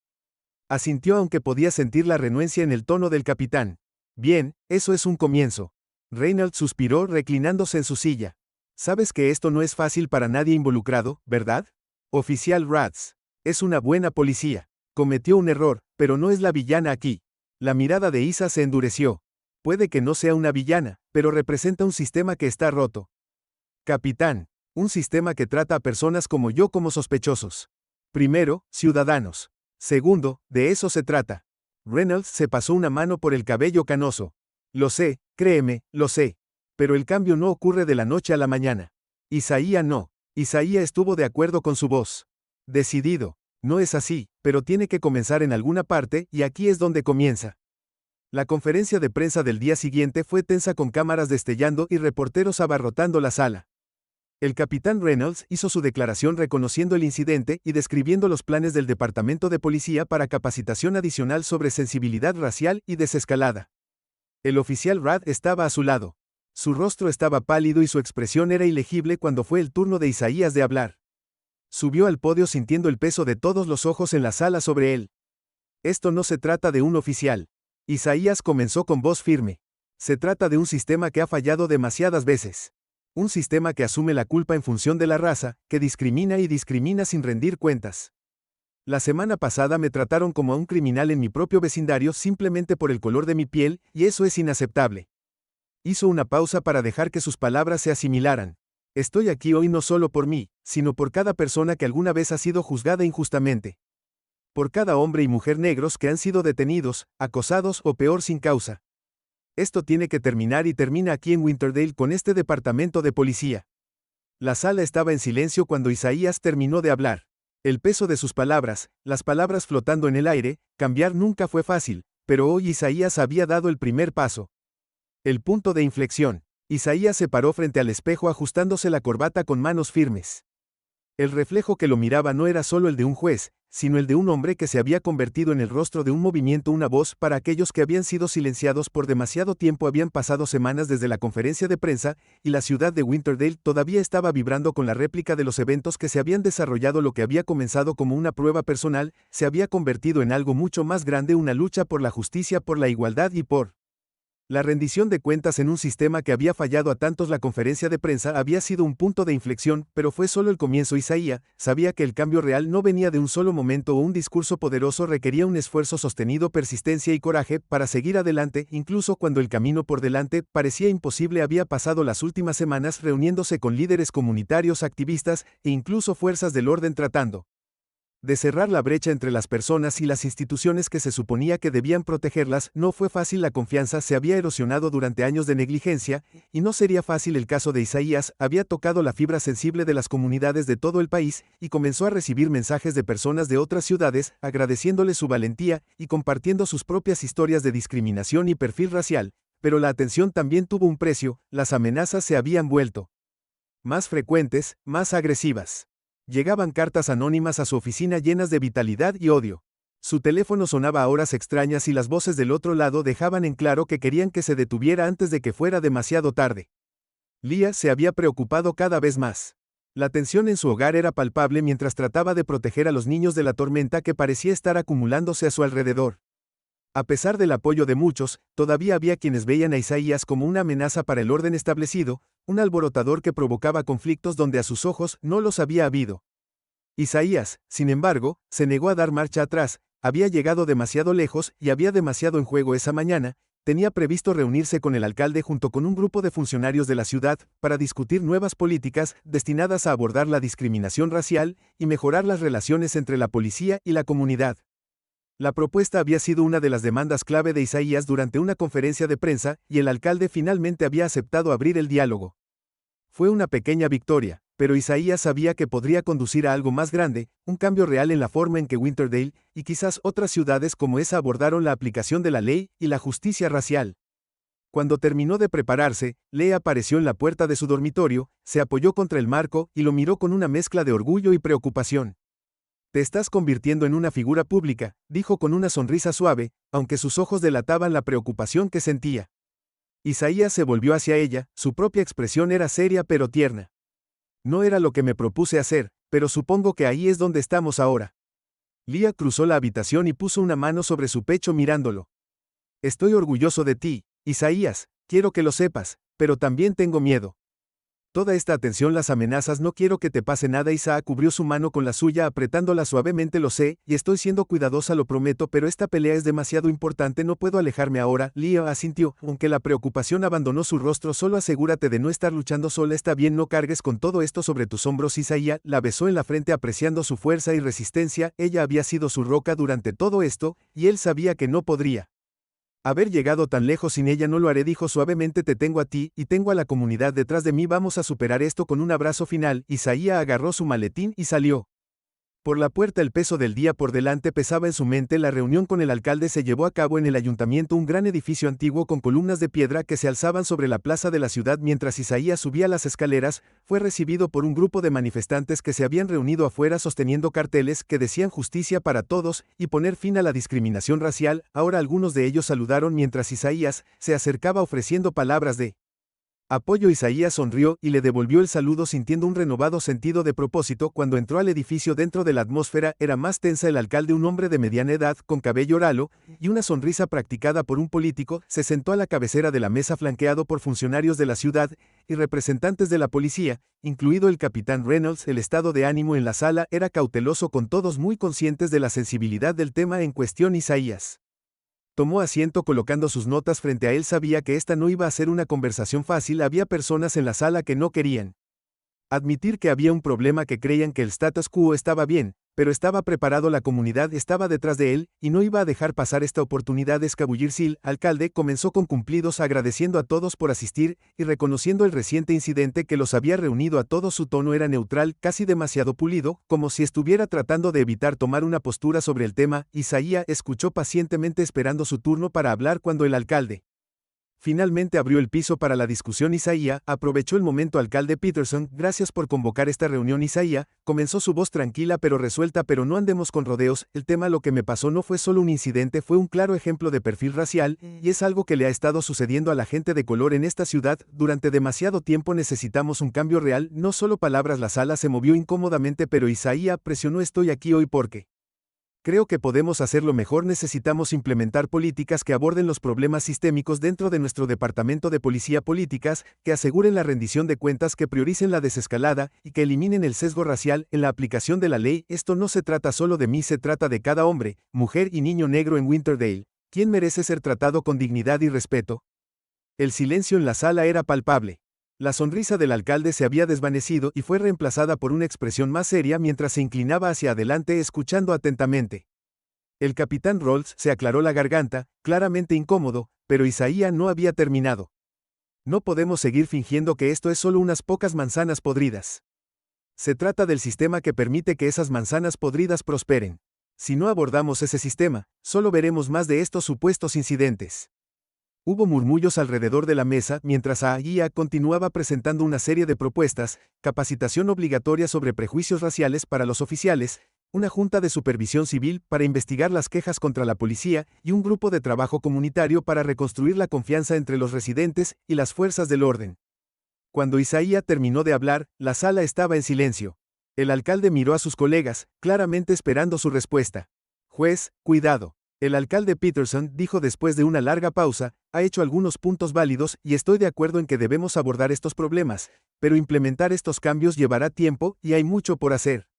asintió, aunque podía sentir la renuencia en el tono del capitán. Bien, eso es un comienzo. Reynolds suspiró, reclinándose en su silla. Sabes que esto no es fácil para nadie involucrado, ¿verdad? Oficial Ratz. Es una buena policía. Cometió un error, pero no es la villana aquí. La mirada de Isa se endureció. Puede que no sea una villana, pero representa un sistema que está roto. Capitán, un sistema que trata a personas como yo como sospechosos. Primero, ciudadanos. Segundo, de eso se trata. Reynolds se pasó una mano por el cabello canoso. Lo sé, créeme, lo sé. Pero el cambio no ocurre de la noche a la mañana. Isaías no. Isaías estuvo de acuerdo con su voz. Decidido. No es así, pero tiene que comenzar en alguna parte, y aquí es donde comienza. La conferencia de prensa del día siguiente fue tensa, con cámaras destellando y reporteros abarrotando la sala. El capitán Reynolds hizo su declaración reconociendo el incidente y describiendo los planes del Departamento de Policía para capacitación adicional sobre sensibilidad racial y desescalada. El oficial Rath estaba a su lado. Su rostro estaba pálido y su expresión era ilegible cuando fue el turno de Isaías de hablar. Subió al podio sintiendo el peso de todos los ojos en la sala sobre él. Esto no se trata de un oficial. Isaías comenzó con voz firme. Se trata de un sistema que ha fallado demasiadas veces. Un sistema que asume la culpa en función de la raza, que discrimina y discrimina sin rendir cuentas. La semana pasada me trataron como a un criminal en mi propio vecindario simplemente por el color de mi piel, y eso es inaceptable. Hizo una pausa para dejar que sus palabras se asimilaran. Estoy aquí hoy no solo por mí, sino por cada persona que alguna vez ha sido juzgada injustamente. Por cada hombre y mujer negros que han sido detenidos, acosados o peor sin causa. Esto tiene que terminar, y termina aquí en Winterdale con este departamento de policía. La sala estaba en silencio cuando Isaías terminó de hablar. El peso de sus palabras, las palabras flotando en el aire, cambiar nunca fue fácil, pero hoy Isaías había dado el primer paso. El punto de inflexión. Isaías se paró frente al espejo ajustándose la corbata con manos firmes. El reflejo que lo miraba no era solo el de un juez, sino el de un hombre que se había convertido en el rostro de un movimiento, una voz para aquellos que habían sido silenciados por demasiado tiempo. Habían pasado semanas desde la conferencia de prensa, y la ciudad de Winterdale todavía estaba vibrando con la réplica de los eventos que se habían desarrollado. Lo que había comenzado como una prueba personal, se había convertido en algo mucho más grande, una lucha por la justicia, por la igualdad y por la rendición de cuentas en un sistema que había fallado a tantos. La conferencia de prensa había sido un punto de inflexión, pero fue solo el comienzo. Isaías sabía que el cambio real no venía de un solo momento o un discurso poderoso. Requería un esfuerzo sostenido, persistencia y coraje para seguir adelante, incluso cuando el camino por delante parecía imposible. Había pasado las últimas semanas reuniéndose con líderes comunitarios, activistas e incluso fuerzas del orden, tratando De cerrar la brecha entre las personas y las instituciones que se suponía que debían protegerlas, no fue fácil. La confianza se había erosionado durante años de negligencia, y no sería fácil. El caso de Isaías había tocado la fibra sensible de las comunidades de todo el país, y comenzó a recibir mensajes de personas de otras ciudades, agradeciéndole su valentía, y compartiendo sus propias historias de discriminación y perfil racial. Pero la atención también tuvo un precio. Las amenazas se habían vuelto más frecuentes, más agresivas. Llegaban cartas anónimas a su oficina llenas de vitalidad y odio. Su teléfono sonaba a horas extrañas y las voces del otro lado dejaban en claro que querían que se detuviera antes de que fuera demasiado tarde. Leah se había preocupado cada vez más. La tensión en su hogar era palpable mientras trataba de proteger a los niños de la tormenta que parecía estar acumulándose a su alrededor. A pesar del apoyo de muchos, todavía había quienes veían a Isaías como una amenaza para el orden establecido, un alborotador que provocaba conflictos donde a sus ojos no los había habido. Isaías, sin embargo, se negó a dar marcha atrás. Había llegado demasiado lejos y había demasiado en juego esa mañana. Tenía previsto reunirse con el alcalde junto con un grupo de funcionarios de la ciudad para discutir nuevas políticas destinadas a abordar la discriminación racial y mejorar las relaciones entre la policía y la comunidad. La propuesta había sido una de las demandas clave de Isaías durante una conferencia de prensa, y el alcalde finalmente había aceptado abrir el diálogo. Fue una pequeña victoria, pero Isaías sabía que podría conducir a algo más grande, un cambio real en la forma en que Winterdale, y quizás otras ciudades como esa, abordaron la aplicación de la ley y la justicia racial. Cuando terminó de prepararse, Leah apareció en la puerta de su dormitorio, se apoyó contra el marco y lo miró con una mezcla de orgullo y preocupación. «Te estás convirtiendo en una figura pública», dijo con una sonrisa suave, aunque sus ojos delataban la preocupación que sentía. Isaías se volvió hacia ella, su propia expresión era seria pero tierna. «No era lo que me propuse hacer, pero supongo que ahí es donde estamos ahora». Leah cruzó la habitación y puso una mano sobre su pecho mirándolo. «Estoy orgulloso de ti, Isaías, quiero que lo sepas, pero también tengo miedo. Toda esta atención, las amenazas, no quiero que te pase nada». Isaac cubrió su mano con la suya apretándola suavemente. «Lo sé, y estoy siendo cuidadosa, lo prometo, pero esta pelea es demasiado importante, no puedo alejarme ahora». Leah asintió, aunque la preocupación abandonó su rostro. «Solo asegúrate de no estar luchando sola, está bien, no cargues con todo esto sobre tus hombros». Isaías la besó en la frente apreciando su fuerza y resistencia. Ella había sido su roca durante todo esto, y él sabía que no podría haber llegado tan lejos sin ella. «No lo haré», dijo suavemente. «Te tengo a ti, y tengo a la comunidad detrás de mí. Vamos a superar esto». Con un abrazo final, Isaías agarró su maletín y salió por la puerta. El peso del día por delante pesaba en su mente. La reunión con el alcalde se llevó a cabo en el ayuntamiento, un gran edificio antiguo con columnas de piedra que se alzaban sobre la plaza de la ciudad. Mientras Isaías subía las escaleras, fue recibido por un grupo de manifestantes que se habían reunido afuera sosteniendo carteles que decían «Justicia para todos» y «Poner fin a la discriminación racial». Ahora algunos de ellos saludaron mientras Isaías se acercaba ofreciendo palabras de apoyo. Isaías sonrió y le devolvió el saludo sintiendo un renovado sentido de propósito. Cuando entró al edificio, dentro de la atmósfera era más tensa. El alcalde, un hombre de mediana edad, con cabello ralo y una sonrisa practicada por un político, se sentó a la cabecera de la mesa flanqueado por funcionarios de la ciudad y representantes de la policía, incluido el capitán Reynolds. El estado de ánimo en la sala era cauteloso, con todos muy conscientes de la sensibilidad del tema en cuestión. Isaías tomó asiento colocando sus notas frente a él. Sabía que esta no iba a ser una conversación fácil. Había personas en la sala que no querían admitir que había un problema, que creían que el status quo estaba bien, pero estaba preparado. La comunidad estaba detrás de él, y no iba a dejar pasar esta oportunidad de escabullirse. El alcalde comenzó con cumplidos, agradeciendo a todos por asistir y reconociendo el reciente incidente que los había reunido a todos. Su tono era neutral, casi demasiado pulido, como si estuviera tratando de evitar tomar una postura sobre el tema. Isaías escuchó pacientemente, esperando su turno para hablar. Cuando el alcalde finalmente abrió el piso para la discusión, Isaías aprovechó el momento. «Alcalde Peterson, gracias por convocar esta reunión». Isaías comenzó, su voz tranquila pero resuelta. «Pero no andemos con rodeos. El tema, lo que me pasó, no fue solo un incidente, fue un claro ejemplo de perfil racial, y es algo que le ha estado sucediendo a la gente de color en esta ciudad durante demasiado tiempo. Necesitamos un cambio real, no solo palabras». La sala se movió incómodamente, pero Isaías presionó: «Estoy aquí hoy porque creo que podemos hacerlo mejor. Necesitamos implementar políticas que aborden los problemas sistémicos dentro de nuestro departamento de policía, políticas que aseguren la rendición de cuentas, que prioricen la desescalada y que eliminen el sesgo racial en la aplicación de la ley. Esto no se trata solo de mí, se trata de cada hombre, mujer y niño negro en Winterdale, quien merece ser tratado con dignidad y respeto». El silencio en la sala era palpable. La sonrisa del alcalde se había desvanecido y fue reemplazada por una expresión más seria mientras se inclinaba hacia adelante escuchando atentamente. El capitán Rolls se aclaró la garganta, claramente incómodo, pero Isaías no había terminado. No podemos seguir fingiendo que esto es solo unas pocas manzanas podridas. Se trata del sistema que permite que esas manzanas podridas prosperen. Si no abordamos ese sistema, solo veremos más de estos supuestos incidentes. Hubo murmullos alrededor de la mesa mientras Aia continuaba presentando una serie de propuestas: capacitación obligatoria sobre prejuicios raciales para los oficiales, una junta de supervisión civil para investigar las quejas contra la policía y un grupo de trabajo comunitario para reconstruir la confianza entre los residentes y las fuerzas del orden. Cuando Isaías terminó de hablar, la sala estaba en silencio. El alcalde miró a sus colegas, claramente esperando su respuesta. Juez, cuidado. El alcalde Peterson dijo después de una larga pausa: ha hecho algunos puntos válidos y estoy de acuerdo en que debemos abordar estos problemas, pero implementar estos cambios llevará tiempo y hay mucho por hacer.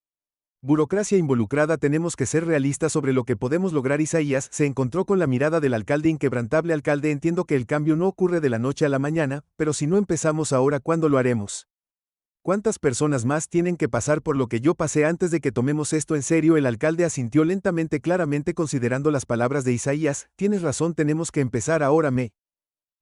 Burocracia involucrada. Tenemos que ser realistas sobre lo que podemos lograr. Isaías se encontró con la mirada del alcalde inquebrantable. Alcalde, entiendo que el cambio no ocurre de la noche a la mañana, pero si no empezamos ahora, ¿cuándo lo haremos? ¿Cuántas personas más tienen que pasar por lo que yo pasé antes de que tomemos esto en serio? El alcalde asintió lentamente, claramente considerando las palabras de Isaías. Tienes razón, tenemos que empezar ahora. Me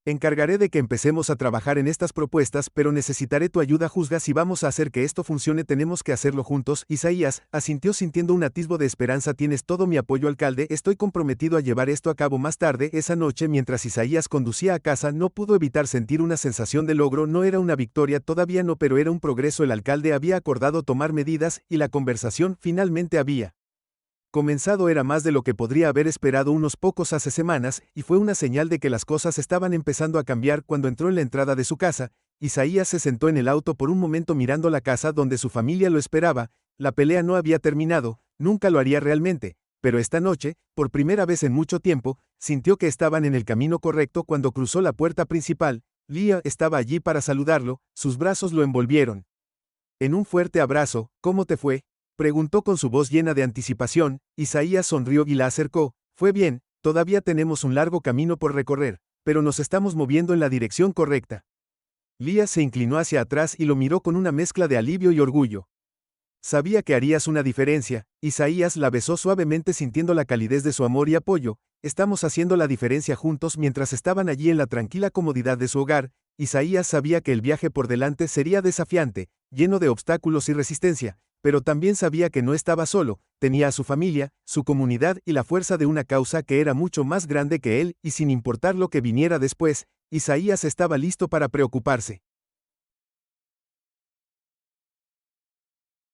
encargaré de que empecemos a trabajar en estas propuestas, pero necesitaré tu ayuda. Juzga, si vamos a hacer que esto funcione, tenemos que hacerlo juntos. Isaías asintió sintiendo un atisbo de esperanza. Tienes todo mi apoyo, alcalde, estoy comprometido a llevar esto a cabo. Más tarde, esa noche, mientras Isaías conducía a casa, no pudo evitar sentir una sensación de logro. No era una victoria, todavía no, pero era un progreso. El alcalde había acordado tomar medidas, y la conversación finalmente había comenzado. Era más de lo que podría haber esperado unos pocos hace semanas, y fue una señal de que las cosas estaban empezando a cambiar. Cuando entró en la entrada de su casa, Isaías se sentó en el auto por un momento mirando la casa donde su familia lo esperaba. La pelea no había terminado, nunca lo haría realmente, pero esta noche, por primera vez en mucho tiempo, sintió que estaban en el camino correcto. Cuando cruzó la puerta principal, Leah estaba allí para saludarlo, sus brazos lo envolvieron en un fuerte abrazo. ¿Cómo te fue?, preguntó con su voz llena de anticipación. Isaías sonrió y la acercó. Fue bien, todavía tenemos un largo camino por recorrer, pero nos estamos moviendo en la dirección correcta. Leah se inclinó hacia atrás y lo miró con una mezcla de alivio y orgullo. Sabía que harías una diferencia. Isaías la besó suavemente sintiendo la calidez de su amor y apoyo. Estamos haciendo la diferencia juntos. Mientras estaban allí en la tranquila comodidad de su hogar, Isaías sabía que el viaje por delante sería desafiante, lleno de obstáculos y resistencia, pero también sabía que no estaba solo. Tenía a su familia, su comunidad y la fuerza de una causa que era mucho más grande que él, y sin importar lo que viniera después, Isaías estaba listo para preocuparse.